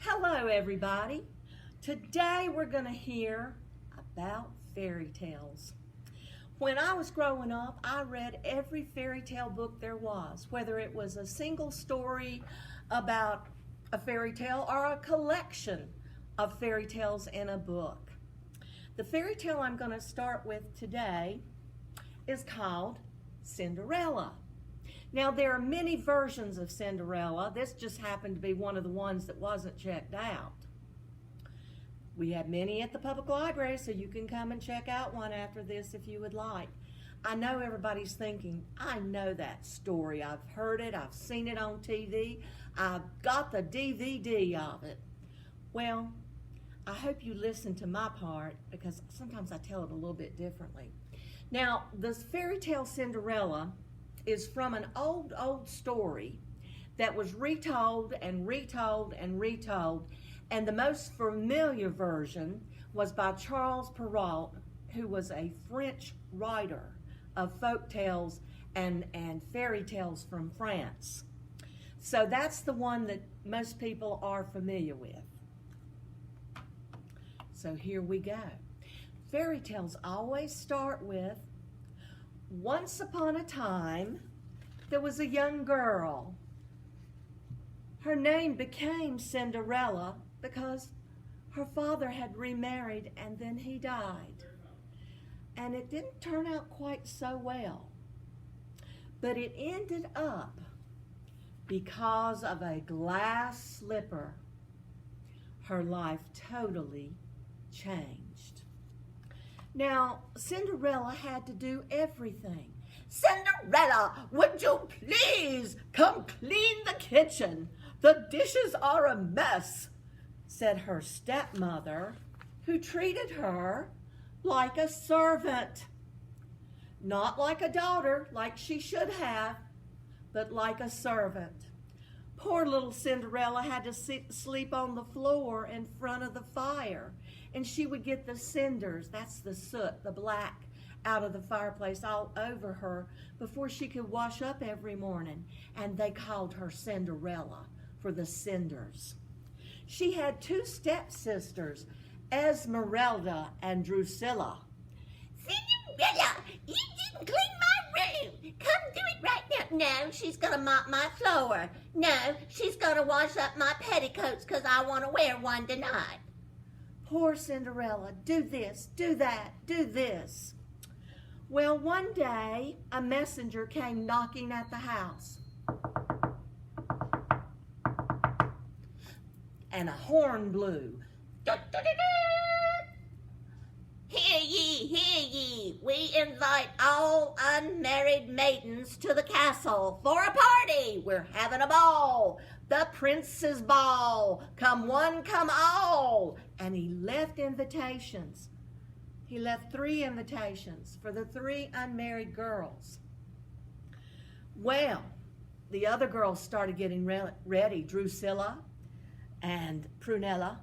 Hello everybody. Today we're going to hear about fairy tales. When I was growing up, I read every fairy tale book there was, whether it was a single story about a fairy tale or a collection of fairy tales in a book. The fairy tale I'm going to start with today is called Cinderella. Now, there are many versions of Cinderella. This just happened to be one of the ones that wasn't checked out. We have many at the public library, so you can come and check out one after this if you would like. I know everybody's thinking, I know that story. I've heard it. I've seen it on TV. I've got the DVD of it. Well, I hope you listen to my part because sometimes I tell it a little bit differently. Now, this fairy tale Cinderella is from an old story that was retold and retold and retold, and the most familiar version was by Charles Perrault, who was a French writer of folk tales and fairy tales from France. So that's the one that most people are familiar with. So here we go. Fairy tales always start with, once upon a time, there was a young girl. Her name became Cinderella because her father had remarried and then he died. And it didn't turn out quite so well. But it ended up because of a glass slipper. Her life totally changed. Now, Cinderella had to do everything. Cinderella, would you please come clean the kitchen? The dishes are a mess, said her stepmother, who treated her like a servant. Not like a daughter, like she should have, but like a servant. Poor little Cinderella had to sleep on the floor in front of the fire. And she would get the cinders, that's the soot, the black, out of the fireplace all over her before she could wash up every morning. And they called her Cinderella for the cinders. She had two stepsisters, Esmeralda and Drusilla. Cinderella, you didn't clean my room. Come do it right now. No, she's going to mop my floor. No, she's going to wash up my petticoats because I want to wear one tonight. Poor Cinderella, do this, do that, do this. Well, one day, a messenger came knocking at the house. And a horn blew. Hear ye, hear ye. We invite all unmarried maidens to the castle for a party. We're having a ball. The prince's ball. Come one, come all. And he left invitations. He left 3 invitations for the 3 unmarried girls. Well, the other girls started getting ready, Drusilla and Prunella.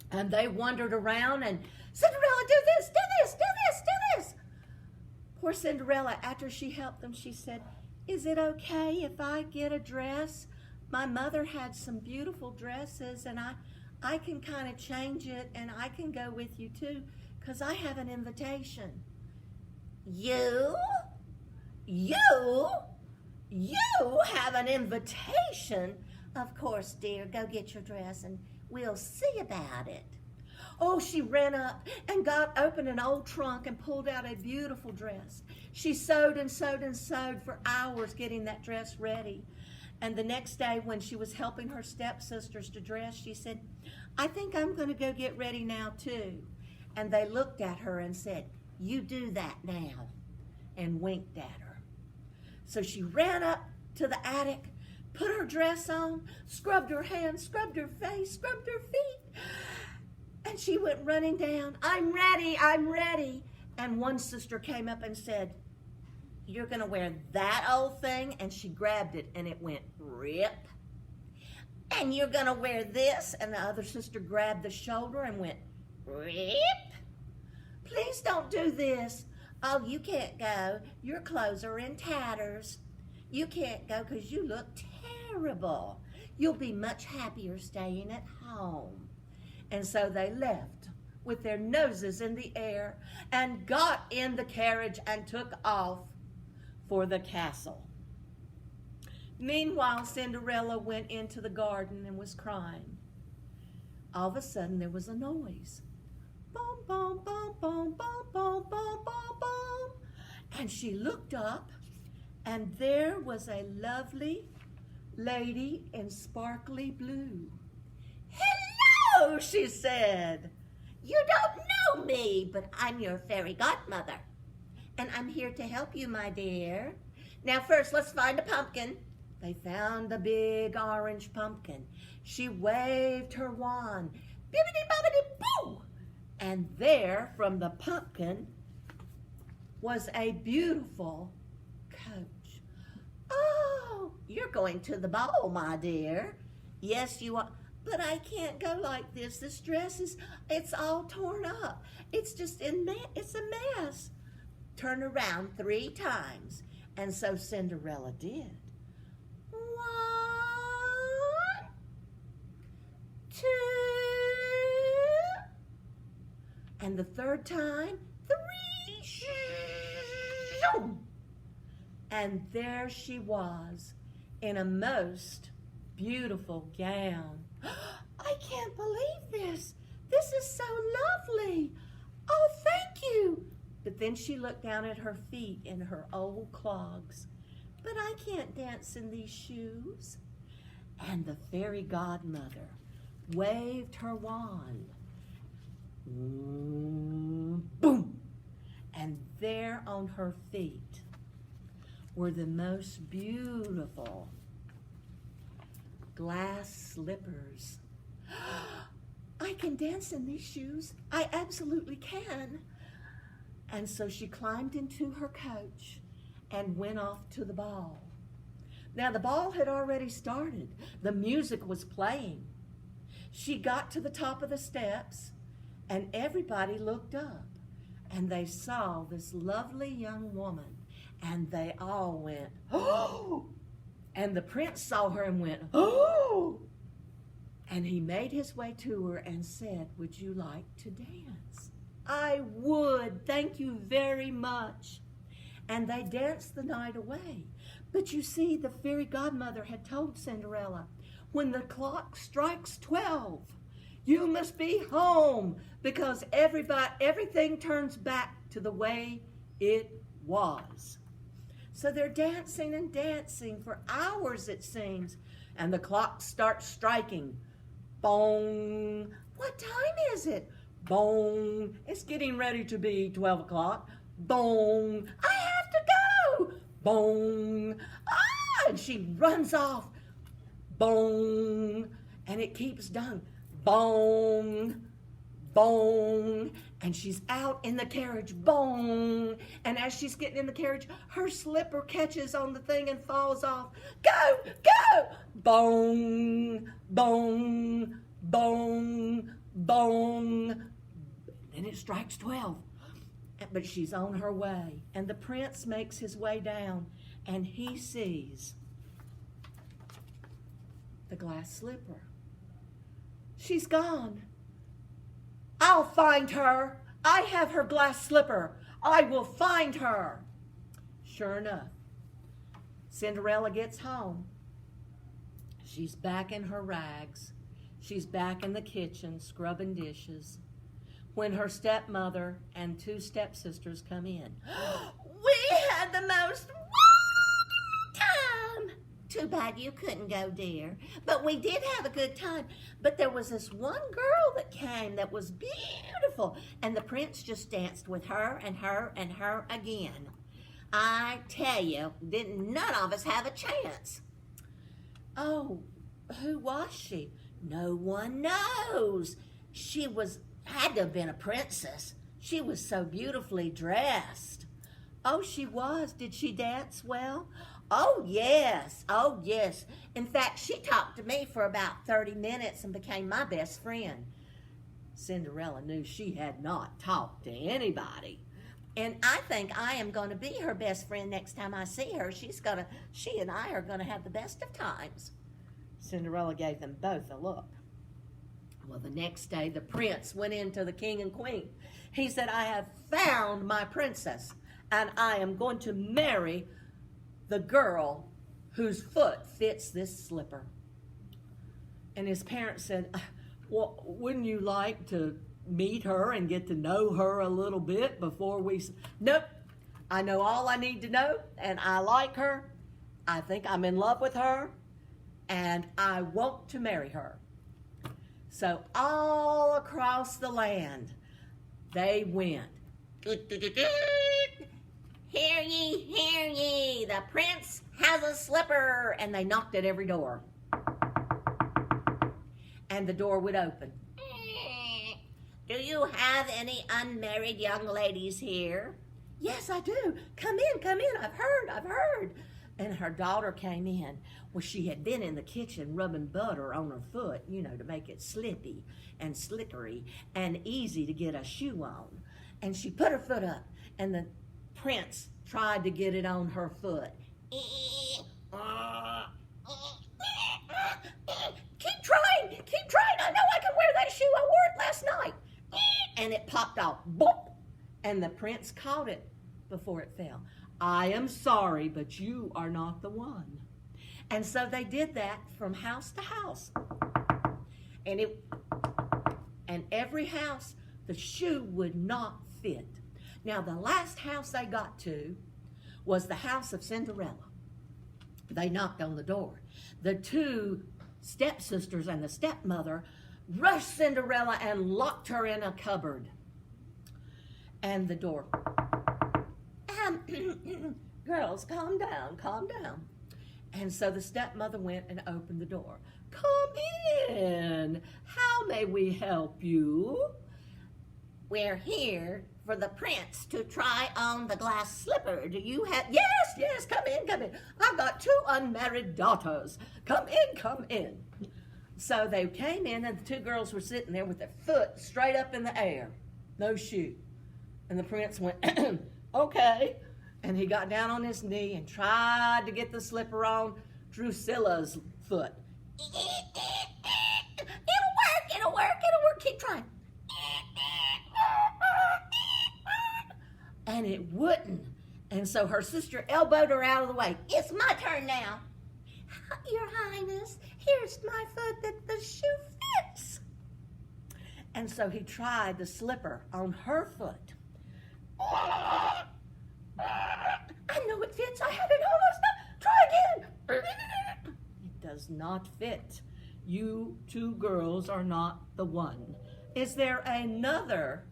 And they wandered around and, Cinderella, do this, do this, do this, do this. Poor Cinderella, after she helped them, she said, is it okay if I get a dress? My mother had some beautiful dresses and I can kind of change it and I can go with you too because I have an invitation. You have an invitation? Of course, dear. Go get your dress and we'll see about it. Oh, she ran up and opened an old trunk and pulled out a beautiful dress. She sewed and sewed and sewed for hours getting that dress ready. And the next day when she was helping her stepsisters to dress, she said, I think I'm going to go get ready now too. And they looked at her and said, you do that now, and winked at her. So she ran up to the attic, put her dress on, scrubbed her hands, scrubbed her face, scrubbed her feet, and she went running down, I'm ready, I'm ready. And one sister came up and said, you're going to wear that old thing? And she grabbed it and it went rip. And you're going to wear this? And the other sister grabbed the shoulder and went rip. Please don't do this. Oh, you can't go. Your clothes are in tatters. You can't go because you look terrible. You'll be much happier staying at home." And so they left with their noses in the air and got in the carriage and took off for the castle. Meanwhile, Cinderella went into the garden and was crying. All of a sudden, there was a noise. Boom, boom, boom, boom, boom, boom, boom, boom, boom. And she looked up, and there was a lovely lady in sparkly blue. "Hello," she said. "You don't know me, but I'm your fairy godmother. And I'm here to help you, my dear. Now first, let's find a pumpkin." They found a big orange pumpkin. She waved her wand. Bibbidi-bobbidi-boo! And there, from the pumpkin, was a beautiful coach. "Oh, you're going to the ball, my dear." "Yes, you are. But I can't go like this. This dress it's all torn up. It's a mess." "Turn around 3 times." And so Cinderella did. 1, 2, and the 3rd time, 3. and there she was in a most beautiful gown. "I can't believe this. This is so lovely. Oh, thank you." But then she looked down at her feet in her old clogs. "But I can't dance in these shoes." And the fairy godmother waved her wand. Boom! And there on her feet were the most beautiful glass slippers. "I can dance in these shoes. I absolutely can." And so she climbed into her coach and went off to the ball. Now the ball had already started. The music was playing. She got to the top of the steps, and everybody looked up, and they saw this lovely young woman, and they all went, "Oh!" And the prince saw her and went, "Oh!" And he made his way to her and said, "Would you like to dance?" "I would, thank you very much." And they danced the night away. But you see, the fairy godmother had told Cinderella, when the clock strikes 12, you must be home, because everything turns back to the way it was. So they're dancing and dancing for hours, it seems, and the clock starts striking. Bong! What time is it? Bong! It's getting ready to be 12 o'clock. Bong! I have to go! Bong! Ah! And she runs off. Bong! And it keeps going. Bong! Bong! And she's out in the carriage. Bong! And as she's getting in the carriage, her slipper catches on the thing and falls off. Go! Go! Bong! Bong! Bong! Bong! And it strikes 12. But she's on her way. And the prince makes his way down, and he sees the glass slipper. She's gone. I'll find her. I have her glass slipper. I will find her. Sure enough, Cinderella gets home. She's back in her rags. She's back in the kitchen scrubbing dishes when her stepmother and 2 stepsisters come in. We had the most wonderful time. Too bad you couldn't go, dear. But we did have a good time. But there was this one girl that came that was beautiful, and the prince just danced with her and her and her again. I tell you, none of us have a chance. Oh, who was she? No one knows. She had to have been a princess. She was so beautifully dressed. Oh, she was. Did she dance well? Oh, yes. Oh, yes. In fact, she talked to me for about 30 minutes and became my best friend. Cinderella knew she had not talked to anybody. And I think I am going to be her best friend next time I see her. She and I are going to have the best of times. Cinderella gave them both a look. Well, the next day, the prince went in to the king and queen. He said, I have found my princess, and I am going to marry the girl whose foot fits this slipper. And his parents said, well, wouldn't you like to meet her and get to know her a little bit before we... Nope, I know all I need to know, and I like her. I think I'm in love with her, and I want to marry her. So all across the land, they went. Hear ye, the prince has a slipper. And they knocked at every door. And the door would open. Do you have any unmarried young ladies here? Yes, I do. Come in. I've heard. And her daughter came in. Well, she had been in the kitchen rubbing butter on her foot, to make it slippy and slickery and easy to get a shoe on. And she put her foot up, and the prince tried to get it on her foot. Keep trying. I know I can wear that shoe. I wore it last night. And it popped off. Boop! And the prince caught it before it fell. I am sorry, but you are not the one. And so they did that from house to house. And every house, the shoe would not fit. Now, the last house they got to was the house of Cinderella. They knocked on the door. The two stepsisters and the stepmother rushed Cinderella and locked her in a cupboard. And the door... Girls, calm down. And so the stepmother went and opened the door. Come in. How may we help you? We're here for the prince to try on the glass slipper. Do you have... Yes, come in. I've got 2 unmarried daughters. Come in. So they came in, and the 2 girls were sitting there with their foot straight up in the air. No shoe. And the prince went, okay. And he got down on his knee and tried to get the slipper on Drusilla's foot. It'll work. Keep trying. And it wouldn't. And so her sister elbowed her out of the way. It's my turn now. Your Highness, here's my foot that the shoe fits. And so he tried the slipper on her foot. I know it fits. I had it on last night. Try again. It does not fit. You 2 girls are not the one. Is there another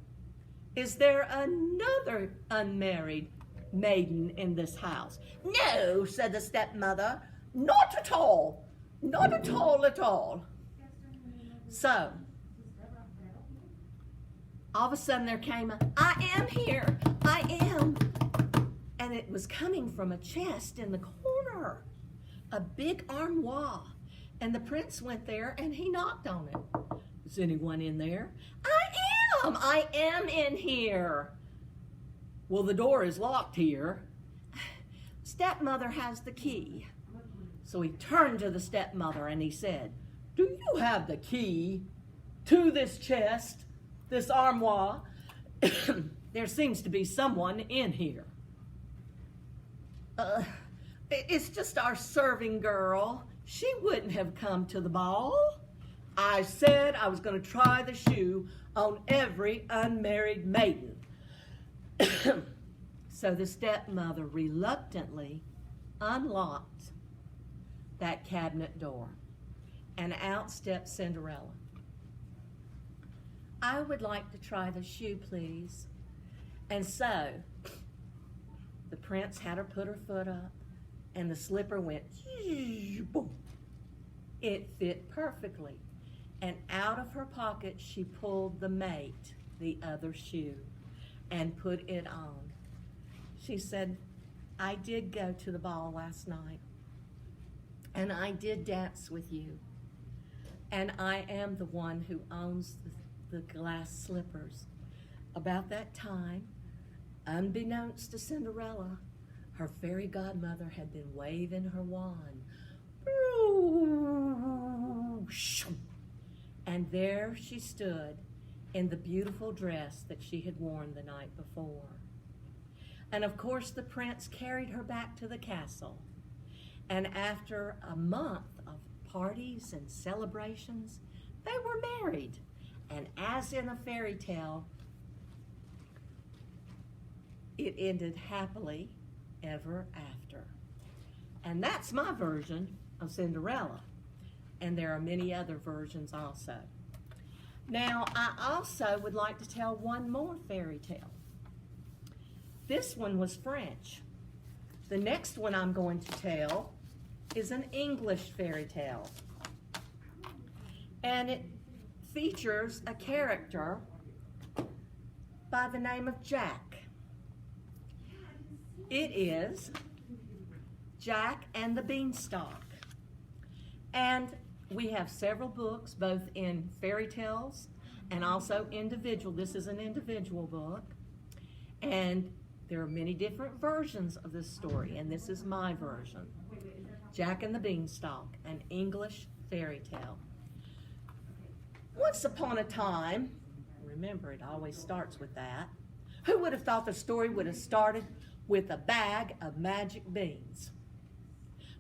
unmarried maiden in this house? No, said the stepmother. Not at all. Not at all. So, all of a sudden there came I am here. I am. And it was coming from a chest in the corner. A big armoire. And the prince went there and he knocked on it. Is anyone in there? I am in here. Well, the door is locked here. Stepmother has the key. So he turned to the stepmother and he said, do you have the key to this chest, this armoire? There seems to be someone in here. It's just our serving girl. She wouldn't have come to the ball. I said I was going to try the shoe on every unmarried maiden. So the stepmother reluctantly unlocked that cabinet door, and out stepped Cinderella. I would like to try the shoe, please. And so the prince had her put her foot up, and the slipper went, boom. It fit perfectly. And out of her pocket, she pulled the mate, the other shoe, and put it on. She said, I did go to the ball last night, and I did dance with you, and I am the one who owns the glass slippers. About that time, unbeknownst to Cinderella, her fairy godmother had been waving her wand. shoo. And there she stood in the beautiful dress that she had worn the night before. And of course the prince carried her back to the castle. And after a month of parties and celebrations, they were married. And as in a fairy tale, it ended happily ever after. And that's my version of Cinderella. And there are many other versions also. Now, I also would like to tell one more fairy tale. This one was French. The next one I'm going to tell is an English fairy tale. And it features a character by the name of Jack. It is Jack and the Beanstalk. And we have several books, both in fairy tales and also individual. This is an individual book. And there are many different versions of this story, and this is my version. Jack and the Beanstalk, an English fairy tale. Once upon a time, remember it always starts with that, who would have thought the story would have started with a bag of magic beans?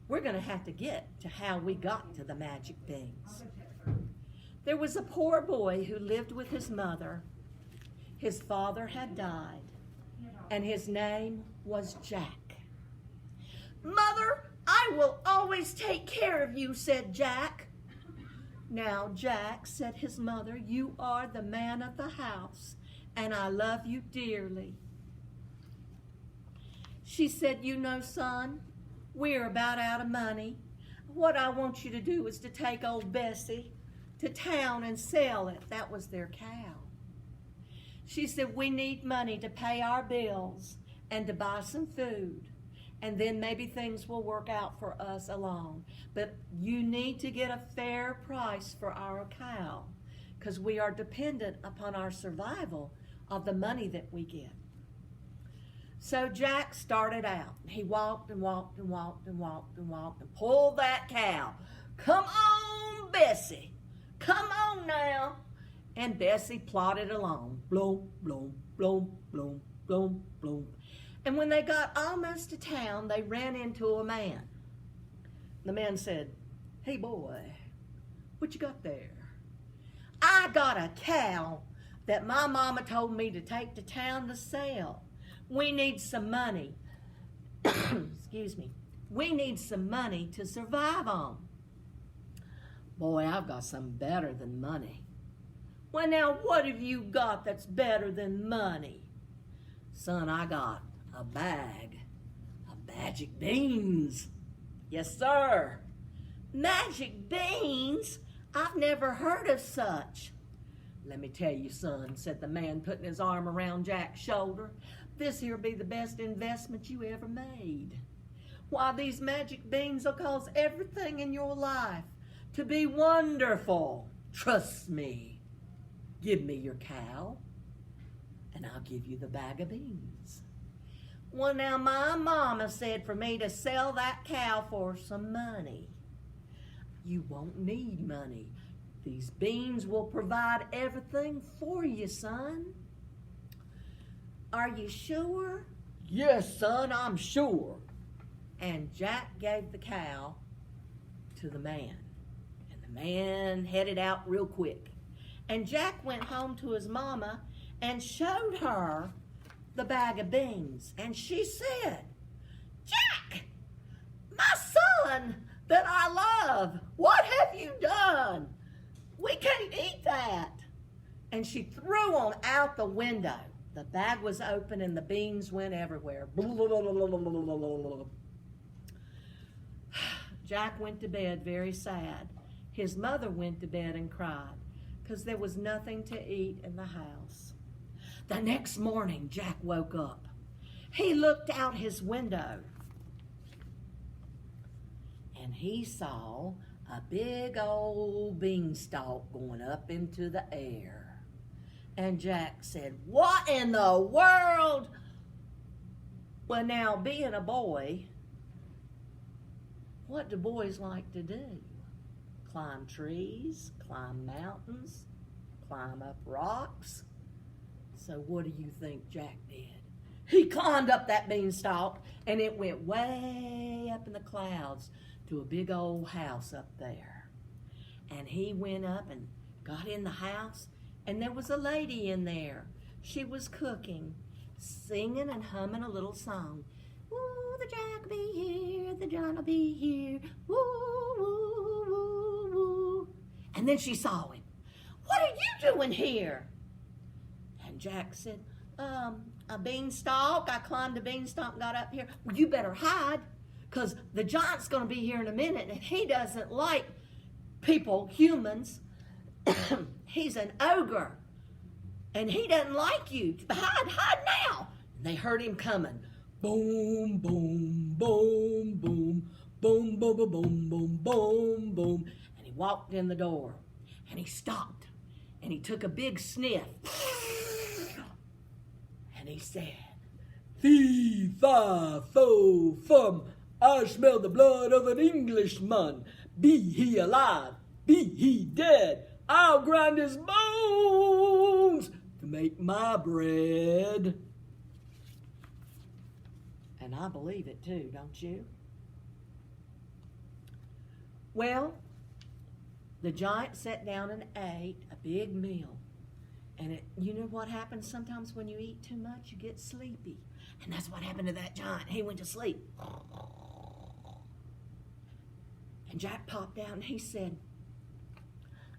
We're going to have to get to how we got to the magic beans. There was a poor boy who lived with his mother. His father had died, and his name was Jack. "Mother, I will always take care of you," said Jack. "Now, Jack," said his mother, "you are the man of the house, and I love you dearly." She said, "You know, son, we're about out of money. What I want you to do is to take old Bessie to town and sell it." That was their cow. She said, "We need money to pay our bills and to buy some food. And then maybe things will work out for us alone. But you need to get a fair price for our cow, because we are dependent upon our survival of the money that we get." So Jack started out. He walked and walked and walked and walked and walked and pulled that cow. "Come on, Bessie. Come on now." And Bessie plodded along. Bloom, bloom, bloom, bloom, bloom, bloom. And when they got almost to town, they ran into a man. The man said, "Hey boy, what you got there?" "I got a cow that my mama told me to take to town to sell. We need some money." Excuse me. "We need some money to survive on." "Boy, I've got something better than money." "Well, now, what have you got that's better than money?" "Son, I got a bag of magic beans." "Yes, sir." "Magic beans? I've never heard of such." "Let me tell you, son," said the man, putting his arm around Jack's shoulder, "this here be the best investment you ever made. Why, these magic beans will cause everything in your life to be wonderful. Trust me. Give me your cow, and I'll give you the bag of beans." "Well, now, my mama said for me to sell that cow for some money." "You won't need money. These beans will provide everything for you, son." "Are you sure?" "Yes, son, I'm sure." And Jack gave the cow to the man. And the man headed out real quick. And Jack went home to his mama and showed her the bag of beans. And she said, "Jack, my son that I love, what have you done? We can't eat that." And she threw him out the window. The bag was open and the beans went everywhere. Jack went to bed very sad. His mother went to bed and cried because there was nothing to eat in the house. The next morning, Jack woke up. He looked out his window and he saw a big old beanstalk going up into the air. And Jack said, "What in the world?" Well, now, being a boy, what do boys like to do? climb trees, climb mountains, climb up rocks. So what do you think Jack did? He climbed up that beanstalk, and it went way up in the clouds to a big old house up there. And he went up and got in the house, and there was a lady in there. She was cooking, singing and humming a little song. Ooh, the Jack will be here, the John will be here, woo, woo, woo, woo. And then she saw him. What are you doing here? And Jack said, a beanstalk. I climbed a beanstalk and got up here. Well, you better hide, because the giant's going to be here in a minute, and he doesn't like people, humans. He's an ogre, and he doesn't like you. Hide now. And they heard him coming. Boom, boom, boom, boom, boom, boom, boom, boom, boom, boom, boom. And he walked in the door, and he stopped, and he took a big sniff. And he said, "Fee, fa, fo, fum, I smell the blood of an Englishman. Be he alive, be he dead, I'll grind his bones to make my bread." And I believe it too, don't you? Well, the giant sat down and ate a big meal. And you know what happens sometimes when you eat too much? You get sleepy. And that's what happened to that giant. He went to sleep. And Jack popped out and he said,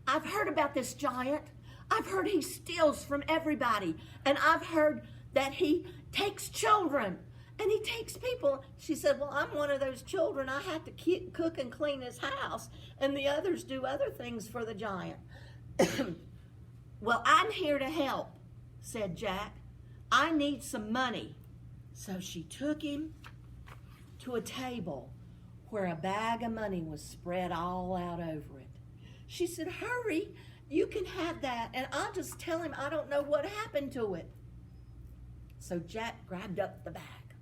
"I've heard about this giant. I've heard he steals from everybody. And I've heard that he takes children and he takes people." She said, "Well, I'm one of those children. I have to cook and clean his house. And the others do other things for the giant." "Well, I'm here to help," said Jack. "I need some money." So she took him to a table where a bag of money was spread all out over it. She said, "Hurry, you can have that, and I'll just tell him I don't know what happened to it." So Jack grabbed up the bag,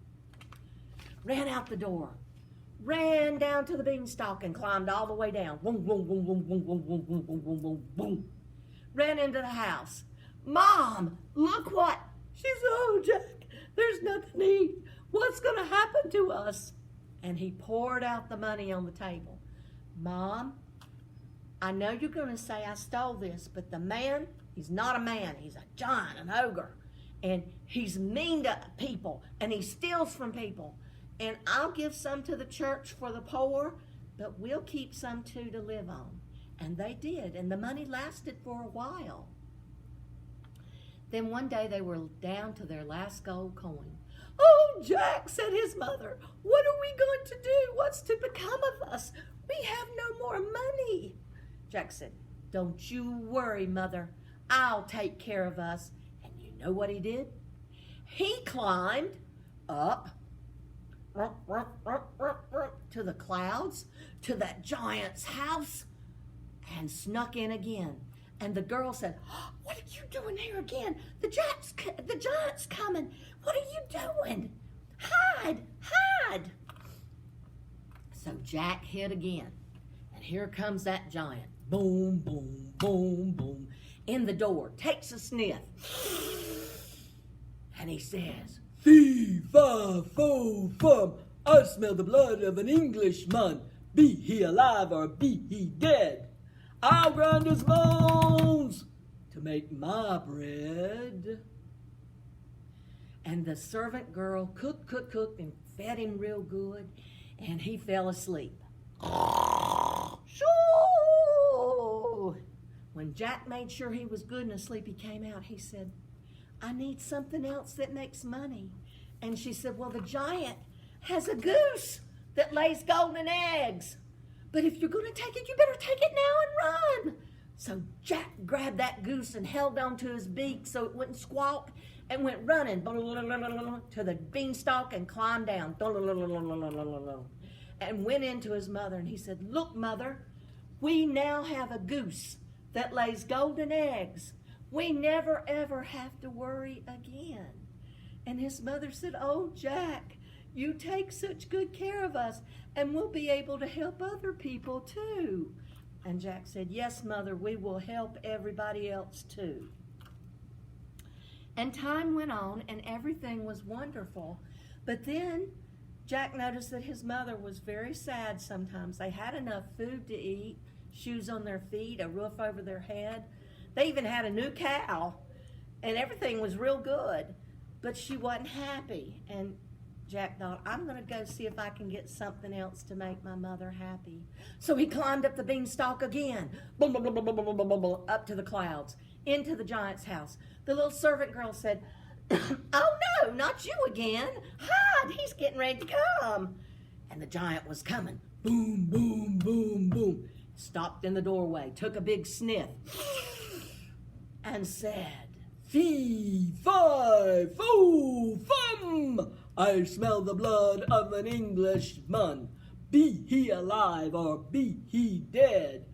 ran out the door, ran down to the beanstalk and climbed all the way down. Boom, boom, boom, boom, boom, boom, boom, boom, boom, boom, boom, boom. Ran into the house. "Mom, look what." She said, "Oh, Jack, there's nothing to eat. What's going to happen to us?" And he poured out the money on the table. "Mom, I know you're going to say I stole this, but the man, he's not a man. He's a giant, an ogre. And he's mean to people, and he steals from people. And I'll give some to the church for the poor, but we'll keep some too to live on." And they did, and the money lasted for a while. Then one day they were down to their last gold coin. "Oh, Jack," said his mother, "what are we going to do? What's to become of us? We have no more money." Jack said, "Don't you worry, Mother. I'll take care of us." And you know what he did? He climbed up to the clouds, to that giant's house, and snuck in again. And the girl said, "What are you doing here again? The giant's coming. What are you doing? Hide, hide." So Jack hid again. And here comes that giant. Boom, boom, boom, boom. In the door, takes a sniff. And he says, "Fee, fa, fo, fum, I smell the blood of an Englishman. Be he alive or be he dead, I'll grind his bones to make my bread." And the servant girl cooked and fed him real good, and he fell asleep. Shoo! When Jack made sure he was good and asleep, he came out. He said, "I need something else that makes money." And she said, "Well, the giant has a goose that lays golden eggs. But if you're going to take it, you better take it now and run." So Jack grabbed that goose and held on to his beak so it wouldn't squawk and went running to the beanstalk and climbed down and went into his mother. And he said, "Look, Mother, we now have a goose that lays golden eggs. We never, ever have to worry again." And his mother said, "Oh, Jack, you take such good care of us, and we'll be able to help other people too." And Jack said, yes, Mother, we will help everybody else too. And time went on and everything was wonderful. But then Jack noticed that his mother was very sad sometimes. They had enough food to eat, shoes on their feet, a roof over their head. They even had a new cow, and everything was real good. But she wasn't happy. And Jack thought, I'm going to go see if I can get something else to make my mother happy. So he climbed up the beanstalk again, boom, boom, boom, boom, boom, boom, boom, boom, up to the clouds, into the giant's house. The little servant girl said, oh no, not you again. Hide, he's getting ready to come. And the giant was coming. Boom, boom, boom, boom. Stopped in the doorway, took a big sniff, and said, fee, fi, fo, fum. I smell the blood of an Englishman. Be he alive or be he dead,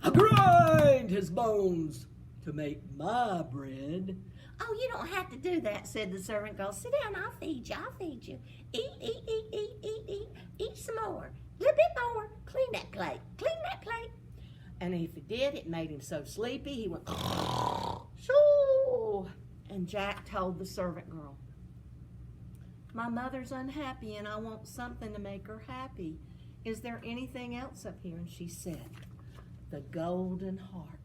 I grind his bones to make my bread. Oh, you don't have to do that, said the servant girl. Sit down, I'll feed you, I'll feed you. Eat, eat, eat, eat, eat, eat. Eat some more, a little bit more. Clean that plate, clean that plate. And if he did, it made him so sleepy, he went, shoo. And Jack told the servant girl, my mother's unhappy and I want something to make her happy. Is there anything else up here? And she said, the golden harp.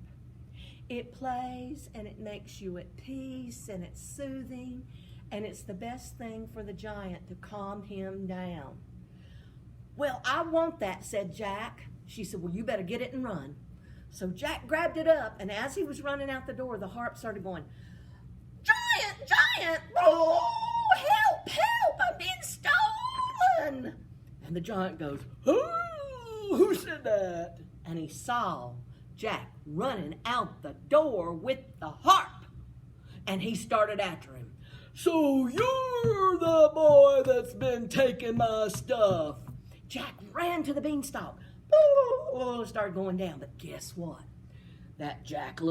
It plays and it makes you at peace and it's soothing and it's the best thing for the giant to calm him down. Well, I want that, said Jack. She said, well, you better get it and run. So Jack grabbed it up, and as he was running out the door, the harp started going, giant, giant, oh, help, help, I'm being stolen. And the giant goes, oh, who said that? And he saw Jack running out the door with the harp. And he started after him. So you're the boy that's been taking my stuff. Jack ran to the beanstalk. Started going down. But guess what? That giant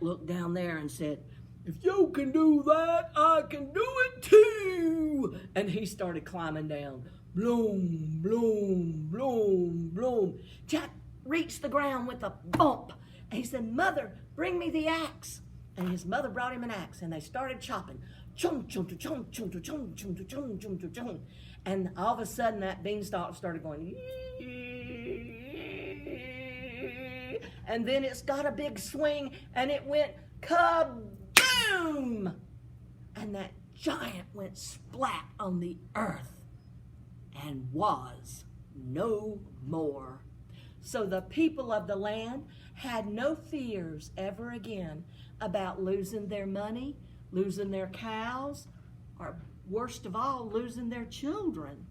looked down there and said, if you can do that, I can do it too. And he started climbing down. Bloom, bloom, bloom, bloom. Jack reached the ground with a bump. And he said, Mother, bring me the axe. And his mother brought him an axe, and they started chopping. Chung, chung, chung, chung, chung, chung, chung, chung, chung, chung, chung. And all of a sudden, that beanstalk started going, and then it's got a big swing, and it went kaboom! And that giant went splat on the earth and was no more. So the people of the land had no fears ever again about losing their money, losing their cows, or worst of all, losing their children.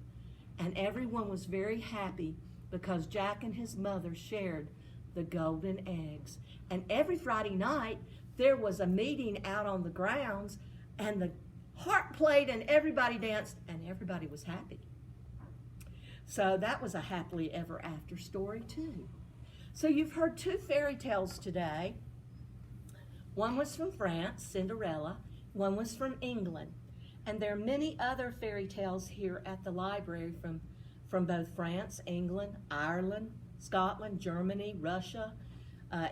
And everyone was very happy because Jack and his mother shared the golden eggs. And every Friday night, there was a meeting out on the grounds, and the harp played, and everybody danced, and everybody was happy. So that was a happily ever after story too. So you've heard two fairy tales today. One was from France, Cinderella. One was from England. And there are many other fairy tales here at the library from both France, England, Ireland, Scotland, Germany, Russia,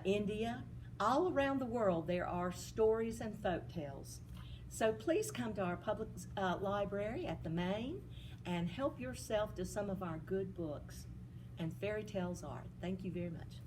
India. All around the world there are stories and folk tales. So please come to our public library at the Main and help yourself to some of our good books. And fairy tales are. Thank you very much.